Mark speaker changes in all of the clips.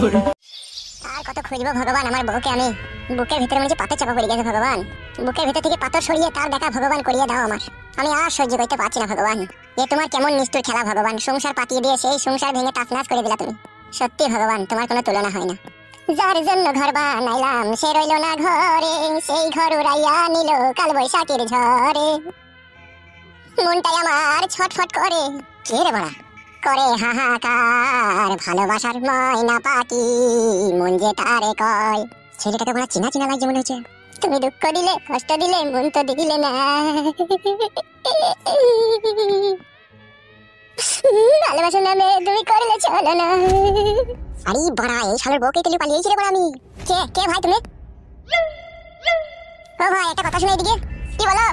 Speaker 1: আর কত খুঁজবো ভগবান আমার বউকে আমি। বুকের ভিতরে মনে হচ্ছে পাথর চাপা পড়ে গেছে ভগবান। বুকের ভিতর থেকে পাথর সরিয়ে তার দেখা ভগবান করিয়ে দাও আমার। আমি আর সহ্য করতে পারছি না ভগবান। এ তোমার কেমন নিষ্ঠুর খেলা ভগবান। সংসার পাতিয়ে দিয়ে সেই সংসার ভেঙে তাছনাছ করে দিলা তুমি। সত্যি ভগবান তোমার কোনো তুলনা হয় না। যার জন্য ঘর বানাইলাম সে রইল না ঘরে, সেই ঘর উড়াইয়া নিল কাল বৈশাখের ঝড়ে। মনটাই আমার ছটফট করে। কে রে বড়া করে হাহাকার, ভালোবাসার ময়না পাখি মন যে তারে কয়। ছেলেটাকে বড় চিনা চিনা লাগছে মনে হচ্ছে। তুমি দুঃখ দিলে কষ্ট দিলে মন তো দিলে না। ভালোবাসার নামে তুমি করলে চলো না। আরে বড়া এই শালের বউকে তুই পালিয়েছি রে বড়া আমি। কে কে ভাই তুমি? ও ভাই একটা কথা শুনে এদিকে। কি বলো?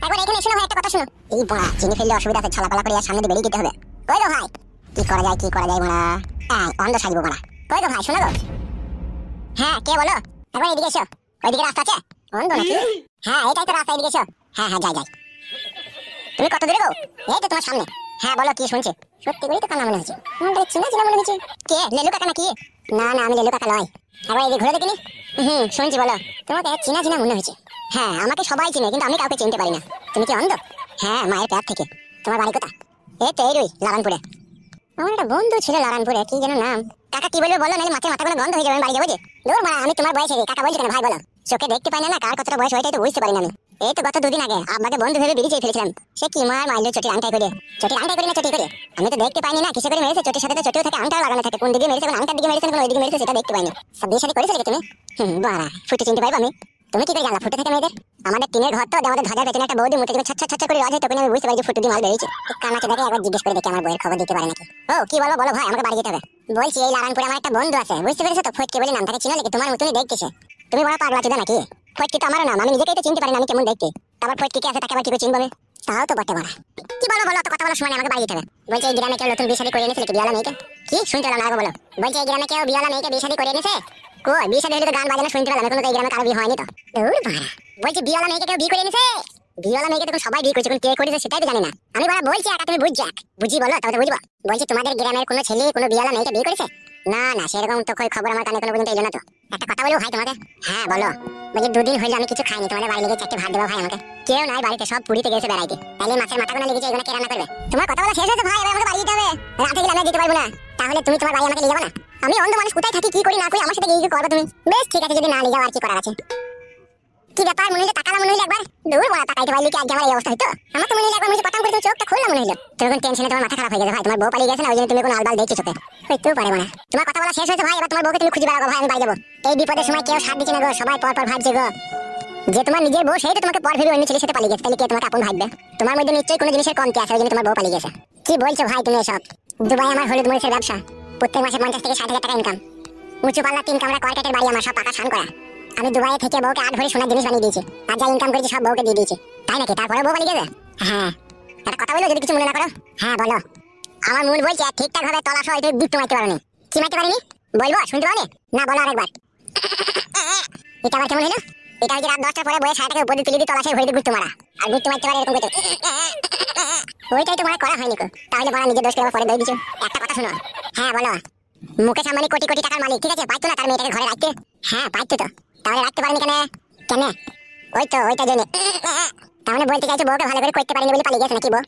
Speaker 1: একবার এখানে এসো না ভাই, একটা কথা শোনো। এই বড়া চিনি ফেললে অসুবিধা আছে, ছালাপালা করে আর সামনে দিয়ে বেরিয়ে যেতে হবে। কই গো ভাই? কি করা যায় বড়া? অন্ধ সাজবো বড়া। কই গো ভাই শোনো গো। হ্যাঁ কে বলো? একবার এদিকে এসো। ওইদিকে রাস্তা আছে? অন্ধ নাকি? হ্যাঁ এটাই তো রাস্তা, এদিকে এসো। হ্যাঁ যাই। তুমি কত দূরে গো? এই তো তোমার সামনে। হ্যাঁ বলো কি শুনছে? সত্যি করে তো কানা মনে হচ্ছে। মনটা চিনা মনে হচ্ছে। কে লেলু কাকা নাকি? না আমি লেলু কাকা নয়। একবার এদিকে ঘুরে দেখিনি। শুনছি বলো। তোমাকে চিনা মনে হচ্ছে। হ্যাঁ আমাকে সবাই চিনে কিন্তু আমি কাউকে চিনতে পারি না। তুমি কি অন্ধ? হ্যাঁ মায়ের পেট থেকে। তোমার বাড়ি কোথা? এই তো এই লারানপুরে। আমার একটা বন্ধু ছিল লারানপুরে, কি যেন নাম। কাকা কি বলবে বলো, নাহলে মাথাগুলো গন্ধ হয়ে যাবে, আমি বাড়ি যাবো যে। দূর মা আমি তোমার বয়সে কাকা বলছি কেন ভাই বলো। চোখে দেখতে পাই না কার কতটা বয়স হয়েছে তো বুঝতে পারি না আমি। এই তো গত দুদিন আগে আমাকে বন্ধু ভেবে বিড়ি চেয়ে ফেলেছিলাম। সে কি মার মারলো চটির আংটাই করে। না চটি করে আমি তো দেখতে পাইনি না কিসে করে মেরেছে। চটির সাথে তো চটিও থাকে, আংটাও লাগানো থাকে। কোন দিকে মেরেছে, কোন আংটার দিকে মেরেছে, কোন ওইদিকে মেরেছে সেটা দেখতে পাইনি। সব বিয়ে শাদী করেছিলে তুমি? বাড়া ফুটে চিনতে পারবো আমি? তুমি কি করে জানলা ফুটে থেকে মেয়েদের? আমাদের টিনের ঘর তো, আমাদের ধ্বজার পেছনে একটা বৌদি মুখে ছট করে রাজ হয়, তখন আমি বুঝতে পারি যে ফুটে দিয়ে মাল বেরিয়েছে। কানাকে দেখে একবার জিজ্ঞেস করে দেখি আমার বইয়ের খবর দিতে পারে নাকি। ও কি বলো ভাই, আমাকে বাড়ি যেতে হবে। বলছি এই লারানপুরে আমার একটা বন্ধু আছে, বুঝতে পেরেছো তো? ফটকে বলে নাম, তাকে চিনো নাকি? তোমার মতনই দেখতেছে। তুমি বড় পাগলা চোদা নাকি? ফটকে তো আমারও নাম, আমি নিজেকেই তো চিনতে পারি না আমি কেমন দেখতে। তারপর ফটকে কে আছে তাকে আবার কি করে চিনবো? তাও তো বটে বড়া। কি বলো তো কথা বলার সময় আমাকে বাড়ি যেতে হবে। বলছে এই গ্রামে কেউ নতুন বিয়ে শাদী করে এনেছে কি? বিয়ালা মেয়েকে? কি শুনতে পেলাম না, বলো। বলছে এই গ্রামে কেউ বিয়ালা মেয়েকে বিয়ে শাদী করে এনেছে? কই বিয়ে শাদী হলে তো গান বাজানো শুনতে পেলাম, এখন তো এই গ্রামে কারো বিয়ে হয়নি তো। দূর বাড়া। বলছে বিয়ালা মেয়েকে কেউ বিয়ে করে এনেছে? বিয়ালা মেয়েকে তো সবাই বিয়ে করছে, কে করেছে সেটাই তো জানি না আমি। বড়া বলছি একা তুমি বুঝি বলো তবে তো বুঝবো। বলছি তোমাদের গ্রামের কোনো ছেলে কোনো বিয়ালা মেয়েকে বিয়ে করেছে? না সেরকম তো কই খবর আমার কানে কোনো পর্যন্ত এলো না তো। একটা কথা বলবো ভাই তোমাকে? হ্যাঁ বলো। বলছি দুদিন হইলো আমি কিছু খাইনি, তোমাদের বাড়ি লেগে চারটে ভাত দেবো ভাই আমাকে। কেউ নাই বাড়িতে, সব পুরীতে গেছে বেড়াইতে। তাহলে মাছের মাথা গোনা লেগেছে, এগুলো কে রান্না করবে? তোমার কথা বলা শেষ হয়েছে ভাই, এবার আমাকে বাড়ি যেতে হবে। রাতে গেলে আমি যেতে পারবো না। তাহলে তুমি তোমার বাড়ি আমাকে নিয়ে যাবে না? আমি অন্ধ মানুষ, কোথায় থাকি কি করি না করি আমার সাথে গিয়ে করবে তুমি? বেশ ঠিক আছে, যদি না নিয়ে যাও আর কি করার আছে। কি ব্যাপার মনে হইলে তাকালাম, মনে হইলে একবার দূর বড়া তাকাইতে পারলি কি আজ আমার এই অবস্থা হইতো? আমার তো মনে হইলে একবার মনে পটাম করে চোখটা খুললাম মনে হইলো। তখন টেনশনে তোমার মাথা খারাপ হয়ে গেছে ভাই, তোমার বউ পালিয়ে গেছে না, ওই জন্য তুমি কোনো আলবাল দেখছো চোখে। হইতেও পারে না। তোমার কথা বলা শেষ হয়েছে ভাই, এবার তোমার বউকে তুমি খুঁজে বেড়াবো ভাই, আমি বাড়ি যাবো। এই বিপদের সময় কেউ সাথ দিচ্ছে না গো, সবাই পর ভাবছে গো। যে তোমার নিজের বউ সেই তো তোমাকে পর ভেবে অন্য ছেলের সাথে পালিয়ে গেছে, তাহলে কে তোমাকে আপন ভাববে? তোমার মধ্যে নিশ্চয়ই কোনো জিনিসের কমতি আছে, ওই জন্য তোমার বউ পালিয়ে গেছে। কি বলছো ভাই তুমি এসব? দুবাই আমার হলুদ মরিচের ব্যবসা, প্রত্যেক মাসে 50 থেকে 60 হাজার টাকা ইনকাম। উঁচু পাল্লা 3 কামরা কয়টাটের বাড়ি আমার, সব পাকা ছান করা। আমি দুবাই থেকে বউকে 8 ভরি সোনার জিনিস বানিয়ে দিয়েছি, আর যা ইনকাম করেছি সব বউকে দিয়ে দিয়েছি। তাই নাকি? তারপরে বউ পালিয়ে গেছে? হ্যাঁ। একটা কথা বলো যদি কিছু মনে না করো। হ্যাঁ বলো। আমার মন বলছে ঠিকঠাক ভাবে তলা সহ তুমি বিট্টু মারতে পারোনি। কি মারতে পারিনি বলবো? শুনতে পাওনি? না বলো আরেকবার। এটা আবার কেমন হলো? এটা হচ্ছে রাত 10টার পরে বয়ে 60 টাকা উপর দিয়ে তুলে দিয়ে তলা সহ ভরিতে গুট্টু মারা। আর গুট্টু মারতে পারে এরকম করতে। ওইটাই তো মনে করা হয়নি কো। তাহলে বড় নিজের দোষ করে পরে দই দিছো। একটা কথা শোনো। হ্যাঁ বলো। মুকেশ আম্বানি কোটি কোটি টাকার মালিক, ঠিক আছে? পাইতো না তার মেয়েটাকে ঘরে রাখতে? হ্যাঁ পাইতো তো। তাহলে রাখতে পারেনি কেন? ওই তো ওইটা জেনে। তাহলে বলতে চাইছো বউকে ভালো করে করতে পারেনি বলে পালিয়ে গেছে নাকি বউ?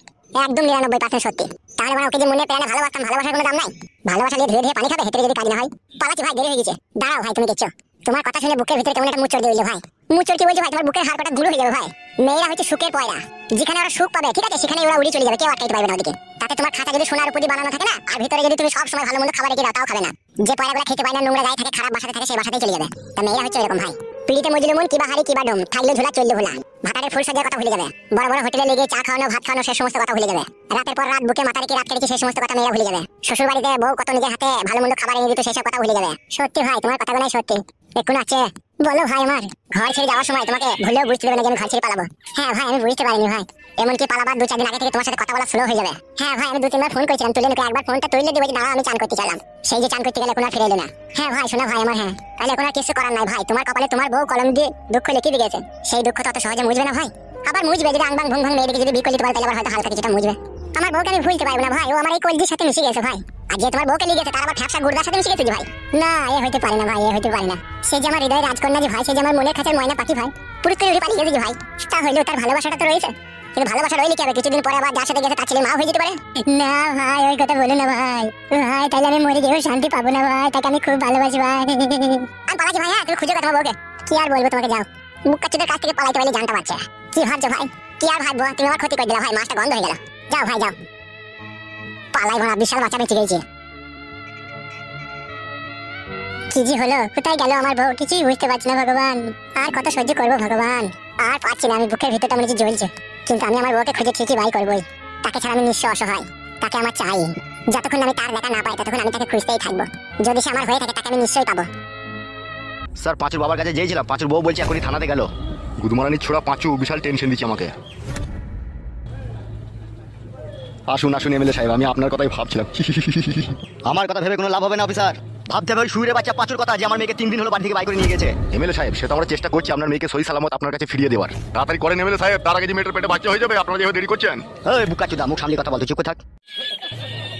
Speaker 1: একদম 99% সত্যি। তাহলে মানে ওকে যে মনে প্রাণে ভালোবাসতাম, ভালোবাসার কোনো দাম নাই? ভালোবাসা নিয়ে ধীরে পানি খাবে, হেঁটে যদি কাজ না হয়? পালাচ্ছি ভাই, দেরি হয়ে গেছে। দাঁড়াও ভাই, তুমি দেখছো তোমার কথা শুনে বুকের ভিতরে কেমন একটা মুচড় দিয়ে দিল ভাই। মুচড় কি বলছো ভাই? তোমার বুকের হাড় কাটা গুঁড়ো হয়ে যাবে ভাই। মেয়েরা হচ্ছে সুখের পয়রা, যেখানে ওরা সুখ পাবে ঠিক আছে সেখানে ওরা উড়ে চলে যাবে, কেউ আটকাইতে পারবে না ওদিকে। তাতে তোমার খাতা যদি সোনার উপর দিয়ে বানানো থাকে না, আর ভিতরে যদি তুমি সব সময় ভালো মন্দ খাবার রেখে দাও তাও খাবে না। যে পয়রাগুলো খেতে পায় না, নোংরা গায়ে থাকে, খারাপ বাসাতে থাকে, সেই বাসাতেই চলে যাবে। তা মেয়েরা হচ্ছে এরকম ভাই। পিড়িতে মজুরি মন কিবা হারি কিবা ডোম, থাকলে ঝোলা চললে ভোলা। ভাতারের ফুল সাজার কথা ভুলে যাবে, বড় বড় হোটেলে লেগে চা খাওয়ানো ভাত খাওয়ানো সে সমস্ত কথা ভুলে যাবে। রাতের পর রাত বুকে মাথা রেখে রাত কেটেছে সেই সমস্ত কথা মেয়েরা ভুলে যাবে। শ্বশুর বাড়িতে বউ কত নিজের হাতে ভালো মন্দ খাবার এনে দিত সেসব কথা ভুলে যাবে। সত্যি ভাই তোমার কথাগুলোই সত্যি। এখন আছে বলো ভাই, আমার ঘর ছেড়ে যাওয়ার সময় তোমাকে ভুলেও বুঝতে দেবে না যে আমি ঘর ছেড়ে পালাবো। হ্যাঁ ভাই আমি বুঝতে পারিনি ভাই। এমনকি পালাবার 2-4 দিন আগে থেকে তোমার সাথে কথা বলা স্লো হয়ে যাবে। হ্যাঁ ভাই আমি 2-3 বার ফোন করেছিলাম, তুলে নিকে একবার ফোনটা তুলে দিয়ে দাঁড়া আমি চান করতে চাইলাম। সেই যে চান করতে গেলে কোনো ফিরে এলো না। হ্যাঁ ভাই শোনা ভাই আমার, হ্যাঁ তাহলে এখন আর কিছু করার নাই ভাই। তোমার কপালে তোমার বউ কলম দিয়ে দুঃখ লিখে দিয়ে গেছে, সেই দুঃখ তো অত সহজে মুছবে না ভাই। আবার মুছবে যদি আংবাং ভুং ভাং মেয়েদিকে যদি বিয়ে করতে পারে তাহলে আবার হয়তো হালকা কিছুটা মুছবে। আমার বউকে আমি ভুলতে পারবো না ভাই, ও আমার এই কলজির সাথে মিশে গেছে ভাই। আর যে তোমার বউকে লিখেছে তার আবার ফ্যাপসা গুড়দার সাথে মিশে গেছে যে ভাই। না এ হইতে পারে না ভাই, এ হইতে পারে না। সে যে আমার হৃদয়ের রাজকন্যা যে ভাই, সে যে আমার মনের কাছে ময়না পাখি ভাই, পুরুষ করে উড়ে পালিয়ে গেছে যে ভাই। তা হইলেও তার ভালোবাসাটা তো রয়েছে, কিন্তু ভালোবাসা রইলে কি হবে, কিছুদিন পরে আবার যার সাথে গেছে তার ছেলে মা হয়ে যেতে পারে। না ভাই ওই কথা বলো না ভাই, ভাই তাহলে আমি মরে গিয়েও শান্তি পাবো না ভাই, তাকে আমি খুব ভালোবাসি ভাই। আমি পালাচ্ছি ভাই, হ্যাঁ তুমি খুঁজে কথা বউকে। কি আর বলবো তোমাকে, যাও। মুখ কাচ্চুদের কাছ থেকে পালাইতে পারলে জানতে পারছে। কি ভাবছো ভাই, কি আর ভাববো, তুমি আমার ক্ষতি করে দিলা ভাই, মাছটা গন্ধ হয়ে গেল। যাও ভাই যাও, পালাই ভরা বিশাল বাচ্চা বেঁচে গেছে। কি যে হলো, কোথায় গেল আমার বউ, কিছুই বুঝতে পারছি না ভগবান। আর কত সহ্য করবো ভগবান, আর পারছি না। আমি বুকের ভিতরটা মনে হচ্ছে জ্বলছে, কিন্তু আমি আমার বউকে খুঁজে ঠিকই বাই করবোই। তাকে ছাড়া আমি নিঃস্ব অসহায়, তাকে আমার চাই। যতক্ষণ আমি তার দেখা না পাই ততক্ষণ আমি তাকে খুঁজতেই থাকবো। যদি সে আমার হয়ে থাকে তাকে আমি নিশ্চয়ই পাবো।
Speaker 2: স্যার পাঁচুর বাবার কাছে যেয়েছিলাম, পাঁচুর বউ বলছে এখনই থানাতে গেল। গুদমারানির ছোড়া পাঁচু বিশাল টেনশন দিচ্ছে আমাকে। আসুন আসুন এমএলএ সাহেব, আমি আপনার কথাই ভাবছিলাম।
Speaker 3: আমার কথা ভেবে কোনো লাভ হবে না অফিসার, ভাবতে হবে ওই শুইরে বাচ্চা পাঁচুর কথা, যে আমার মেয়েকে 3 দিন হলো বাড়ি থেকে বাই করে নিয়ে গেছে।
Speaker 2: এমএলএ সাহেব সে তো আমরা চেষ্টা করছি আপনার মেয়েকে সহি সালামত আপনার কাছে ফিরিয়ে দেওয়ার। তাড়াতাড়ি করেন এমএলএ সাহেব, তার আগে যে মেয়েটার পেটে বাচ্চা হয়ে যাবে। আপনারা যেভাবে দেরি করছেন।
Speaker 3: ওই বুকাচুদা, মুখ সামনে কথা বলতে চুপ করে থাক।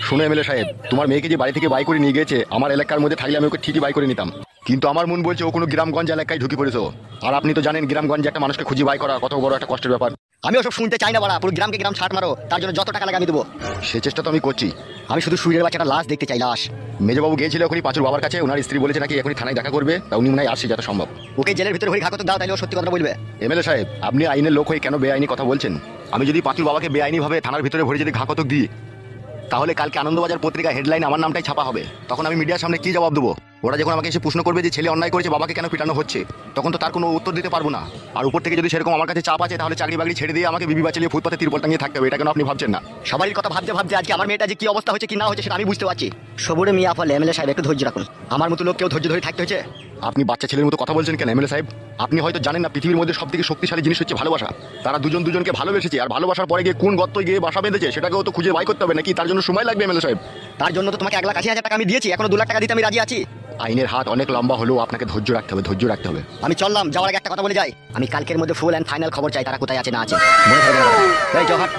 Speaker 2: শুনো এমএলএ সাহেব, তোমার মেয়েকে যে বাড়ি থেকে বাই করে নিয়ে গেছে, আমার এলাকার মধ্যে থাকলে আমি ওকে ঠিকই বাই করে নিতাম, কিন্তু আমার মন বলছে ও কোনো গ্রামগঞ্জ এলাকায় ঢুকে পড়েছো। আর আপনি তো জানেন গ্রামগঞ্জে একটা মানুষকে খুঁজে বাই করা কত বড় একটা কষ্টের ব্যাপার।
Speaker 3: আমি ওসব শুনতে চাই না বড়া, পুরো গ্রামকে গ্রাম ছাট মারো, তার জন্য যত টাকা লাগে আমি দেবো।
Speaker 2: সে চেষ্টা তো আমি করছি।
Speaker 3: আমি শুধু শুইরের বাচ্চাটা লাশ দেখতে চাই, লাশ।
Speaker 2: মেজবাবু গিয়েছিল এখনই পাঁচুর বাবার কাছে, ওনার স্ত্রী বলেছে নাকি এখনই থানায় দেখা করবে, তা উনি মনে হয় আসছে যত সম্ভব।
Speaker 3: ওকে জেলের ভিতরে হয়ে ঘাকত দাও, তাইলে ও সত্যি কথা বলবে।
Speaker 2: এমএলএ সাহেব আপনি আইনের লোক হয়ে কেন বেআইনি কথা বলছেন? আমি যদি পাঁচুর বাবাকে বেআইনি ভাবে থানার ভিতরে ভরে যদি ঘাকতক দিই, তাহলে কালকে আনন্দবাজার পত্রিকা হেডলাইন আমার নামটাই ছাপা হবে। তখন আমি মিডিয়ার সামনে কি জবাব দেবো? ওরা যখন আমাকে এসে প্রশ্ন করবে যে ছেলে অন্যায় করেছে, বাবাকে কেন পিটানো হচ্ছে, তখন তো তার কোনো উত্তর দিতে পারবো না। আর উপর থেকে যদি সেরকম আমার কাছে চাপ আছে, তাহলে চাকরি বাকরি ছেড়ে দিয়ে আমাকে বিবি বাঁচিয়ে ফুটপাতে তিরপল টাঙিয়ে থাকতে হবে। এটা কেন আপনি ভাবছেন না?
Speaker 3: সবারই কথা ভাবতে ভাবতে আজকে আমার মেয়েটা যে কি অবস্থা হচ্ছে কি না হচ্ছে সেটা আমি বুঝতে পারছি। সবুরে মিয়া ফলে এমএলএ সাহেব একটু ধৈর্য রাখুন, আমার মতো লোক কেউ ধৈর্য ধরে থাকতে হচ্ছে।
Speaker 2: আপনি বাচ্চা ছেলের মতো কথা বলছেন কেন এমএলএ সাহেব? আপনি হয়তো জানেন না পৃথিবীর মধ্যে সবথেকে শক্তিশালী জিনিস হচ্ছে ভালোবাসা। তারা দুজন দুজনকে ভালোবেসেছে, আর ভালোবাসার পরে গিয়ে কোন গর্ত গিয়ে বাসা বেঁধেছে সেটাকেও তো খুঁজে বাই করতে হবে নাকি? তার জন্য সময় লাগবে এমএলএ সাহেব।
Speaker 3: তার জন্য তো তোমাকে 1,80,000 টাকা আমি দিয়েছি, এখনো 2 লাখ টাকা দিতে আমি রাজি আছি।
Speaker 2: আইনের হাত অনেক লম্বা হলেও আপনাকে ধৈর্য রাখতে হবে, ধৈর্য রাখতে হবে।
Speaker 3: আমি চললাম, যাওয়ার আগে একটা কথা বলে যাই, আমি কালকের মধ্যে ফুল অ্যান্ড ফাইনাল খবর চাই, তারা কোথায় আছে না আছে। মনে থাকবে না। এই জহার।